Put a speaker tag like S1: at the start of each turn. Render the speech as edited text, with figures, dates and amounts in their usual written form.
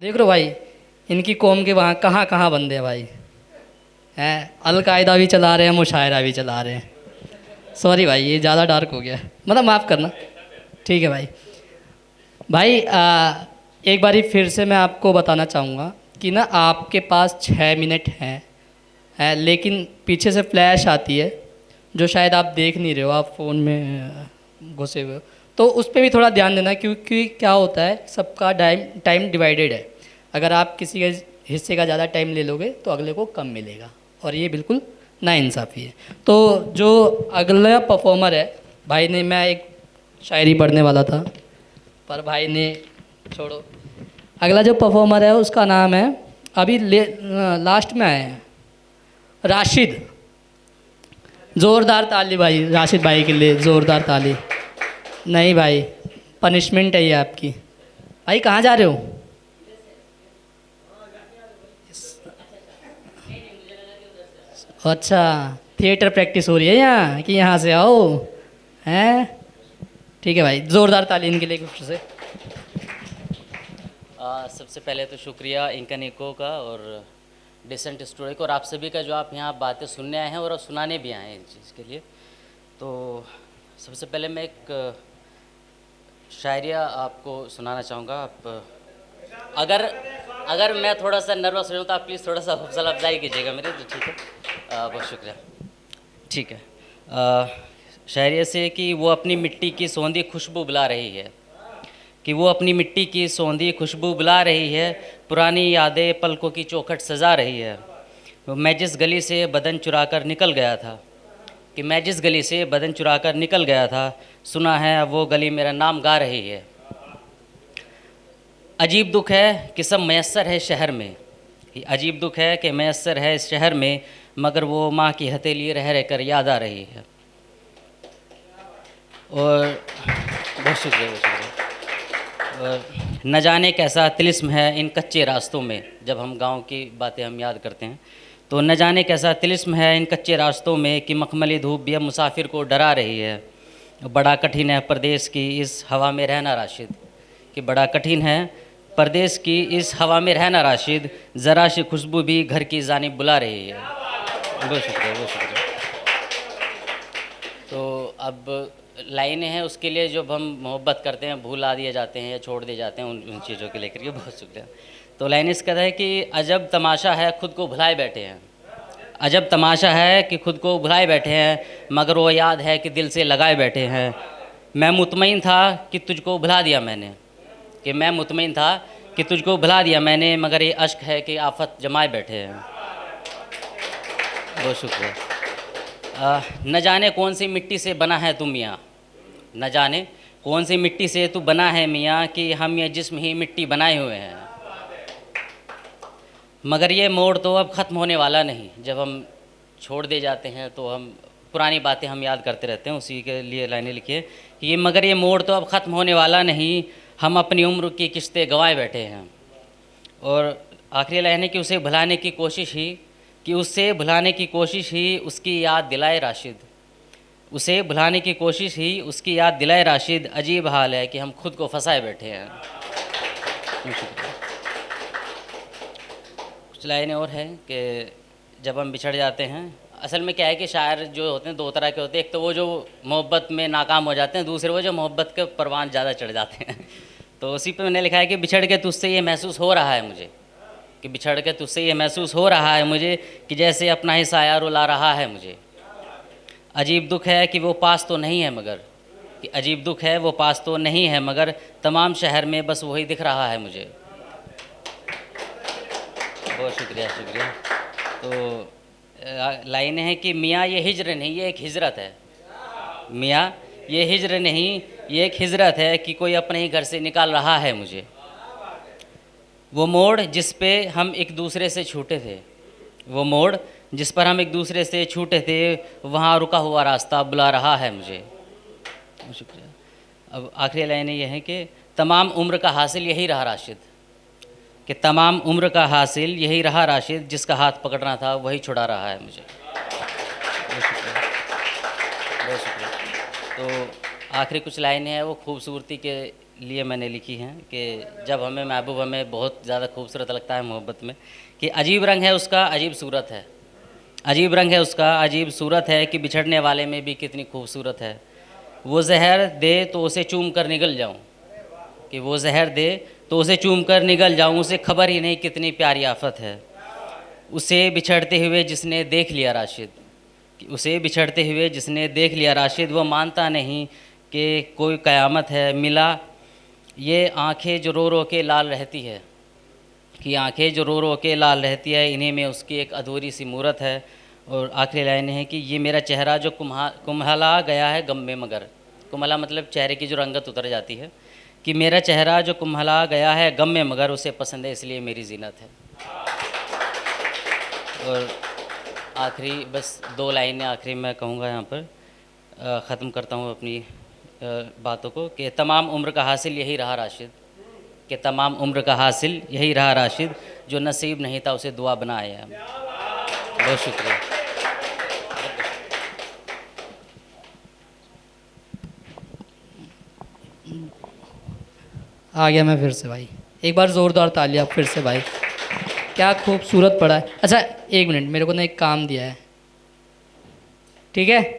S1: देख लो भाई, इनकी कौम के वहाँ कहाँ कहाँ बंदे हैं भाई। हैं, अलकायदा भी चला रहे हैं, मुशायरा भी चला रहे हैं। सॉरी भाई, ये ज़्यादा डार्क हो गया, मतलब माफ़ करना। ठीक है भाई। भाई एक बारी फिर से मैं आपको बताना चाहूँगा कि ना आपके पास 6 मिनट हैं, है, लेकिन पीछे से फ्लैश आती है जो शायद आप देख नहीं रहे हो, आप फ़ोन में घुसे हुए हो। तो उस पर भी थोड़ा ध्यान देना, क्योंकि क्या होता है, सबका टाइम टाइम डिवाइडेड है। अगर आप किसी के हिस्से का ज़्यादा टाइम ले लोगे तो अगले को कम मिलेगा, और ये बिल्कुल नाइंसाफ़ी है। तो जो अगला परफॉर्मर है, भाई ने, मैं एक शायरी पढ़ने वाला था पर भाई ने, छोड़ो। अगला जो परफॉर्मर है उसका नाम है, अभी लास्ट में आए हैं, राशिद। ज़ोरदार ताली भाई, राशिद भाई के लिए ज़ोरदार ताली। नहीं भाई, पनिशमेंट है ये आपकी। भाई कहाँ जा रहे हो? अच्छा, थिएटर प्रैक्टिस हो रही है यहाँ कि यहाँ से आओ, हैं? ठीक है भाई, ज़ोरदार ताली इनके लिए फिर से।
S2: सबसे पहले तो शुक्रिया इंकन इको का और डिसेंट स्टूडियो को, और आप सभी का जो आप यहाँ बातें सुनने आए हैं और सुनाने भी आए हैं इस चीज़ के लिए। तो सबसे पहले मैं एक शायरिया आपको सुनाना चाहूँगा। आप अगर अगर मैं थोड़ा सा नर्वस हूँ तो आप प्लीज़ थोड़ा सा हौसला अफजाई कीजिएगा मेरे, तो ठीक है। बहुत शुक्रिया। ठीक है। शायरिया से कि वो अपनी मिट्टी की सौंधी खुशबू बुला रही है, कि वो अपनी मिट्टी की सौंधी खुशबू बुला रही है, पुरानी यादें पलकों की चौखट सजा रही है। मैं जिस गली से बदन चुरा कर निकल गया था, कि मैं जिस गली से बदन चुरा कर निकल गया था, सुना है अब वो गली मेरा नाम गा रही है। अजीब दुख है कि सब मैसर है शहर में, कि अजीब दुख है कि मैसर है इस शहर में, मगर वो माँ की हथेली रह रह कर याद आ रही है। और बहुत शुक्रिया, बहुत शुक्रिया। और न जाने कैसा तिलिस्म है इन कच्चे रास्तों में, जब हम गांव की बातें हम याद करते हैं तो न जाने कैसा तिलिस्म है इन कच्चे रास्तों में, कि मखमली धूप भी अब मुसाफिर को डरा रही है। बड़ा कठिन है परदेश की इस हवा में रहना राशिद, कि बड़ा कठिन है परदेश की इस हवा में रहना राशिद, ज़रा सी खुशबू भी घर की जानिब बुला रही है। बहुत शुक्रिया, बहुत शुक्रिया। तो अब लाइनें हैं, उसके लिए जब हम मोहब्बत करते हैं भूला दिए जाते हैं या छोड़ दिए जाते हैं उन चीज़ों के लेकर के। बहुत शुक्रिया। तो लाइन इस कहता है कि अजब तमाशा है खुद को भुलाए बैठे हैं, अजब तमाशा है कि खुद को भुलाए बैठे हैं, मगर वो याद है कि दिल से लगाए बैठे हैं। मैं मुतमईन था कि तुझको भुला दिया मैंने, कि मैं मुतमईन था कि तुझको भुला दिया मैंने, मगर ये अश्क है कि आफत जमाए बैठे हैं। बहुत शुक्रिया। न जाने कौन सी मिट्टी से बना है तू मियाँ, न जाने कौन सी मिट्टी से तू बना है मियाँ, कि हम ये जिस्म ही मिट्टी बनाए हुए हैं। मगर ये मोड़ तो अब ख़त्म होने वाला नहीं, जब हम छोड़ दे जाते हैं तो हम पुरानी बातें हम याद करते रहते हैं, उसी के लिए लाइनें लिखिए कि ये मगर ये मोड़ तो अब ख़त्म होने वाला नहीं, हम अपनी उम्र की किस्तें गंवाए बैठे हैं। और आखिरी लाइन है कि उसे भुलाने की कोशिश ही, कि उससे भुलाने की कोशिश ही उसकी याद दिलाए राशिद, उसे भुलाने की कोशिश ही उसकी याद दिलाए राशिद, अजीब हाल है कि हम खुद को फंसाए बैठे हैं। कुछ लाइनें और हैं कि जब हम बिछड़ जाते हैं, असल में क्या है कि शायर जो होते हैं दो तरह के होते हैं, एक तो वो जो मोहब्बत में नाकाम हो जाते हैं, दूसरे वो जो मोहब्बत के परवान ज़्यादा चढ़ जाते हैं। तो उसी पे मैंने लिखा है कि बिछड़ के तुझसे ये महसूस हो रहा है मुझे, कि बिछड़ के तुझसे ये महसूस हो रहा है मुझे, कि जैसे अपना ही साया रुला रहा है मुझे। अजीब दुख है कि वो पास तो नहीं है मगर, कि अजीब दुख है वो पास तो नहीं है मगर, तमाम शहर में बस वही दिख रहा है मुझे। बहुत शुक्रिया, शुक्रिया। तो लाइनें हैं कि मियाँ ये हिज्र नहीं ये एक हिजरत है, मियाँ ये हिज्र नहीं ये एक हिजरत है, कि कोई अपने ही घर से निकाल रहा है मुझे। वो मोड़ जिस पे हम एक दूसरे से छूटे थे, वो मोड़ जिस पर हम एक दूसरे से छूटे थे, वहाँ रुका हुआ रास्ता बुला रहा है मुझे। शुक्रिया। अब आखिरी लाइनें ये हैं कि तमाम उम्र का हासिल यही रहा राशिद, कि तमाम उम्र का हासिल यही रहा राशिद, जिसका हाथ पकड़ना था वही छुड़ा रहा है मुझे। बहुत शुक्रिया, बहुत शुक्रिया। तो आखिरी कुछ लाइनें हैं वो खूबसूरती के लिए मैंने लिखी हैं कि जब हमें महबूब हमें बहुत ज़्यादा खूबसूरत लगता है मोहब्बत में, कि अजीब रंग है उसका अजीब सूरत है, अजीब रंग है उसका अजीब सूरत है, कि बिछड़ने वाले में भी कितनी खूबसूरत है। वो जहर दे तो उसे चूम कर निगल जाऊं, कि वो जहर दे तो उसे चूम कर निगल जाऊं, उसे खबर ही नहीं कितनी प्यारी आफत है। उसे बिछड़ते हुए जिसने देख लिया राशिद, कि उसे बिछड़ते हुए जिसने देख लिया राशिद, वो मानता नहीं कि कोई क़यामत है। मिला ये आँखें जो रो रो के लाल रहती है, कि आंखें जो रो रो के लाल रहती है, इन्हीं में उसकी एक अधूरी सी मूरत है। और आखिरी लाइन है कि ये मेरा चेहरा जो कुम्हला गया है गम में मगर, कुम्हला मतलब चेहरे की जो रंगत उतर जाती है, कि मेरा चेहरा जो कुम्हला गया है गम में मगर, उसे पसंद है इसलिए मेरी जीनत है। और आखिरी बस 2 लाइनें आखिरी मैं कहूँगा यहाँ पर, ख़त्म करता हूँ अपनी बातों को, कि तमाम उम्र का हासिल यही रहा राशिद, कि तमाम उम्र का हासिल यही रहा राशिद, जो नसीब नहीं था उसे दुआ बनाया। बहुत शुक्रिया।
S1: आ गया मैं फिर से भाई, एक बार ज़ोरदार तालियां फिर से भाई, क्या खूबसूरत पढ़ा है। अच्छा 1 मिनट, मेरे को ना एक काम दिया है, ठीक है।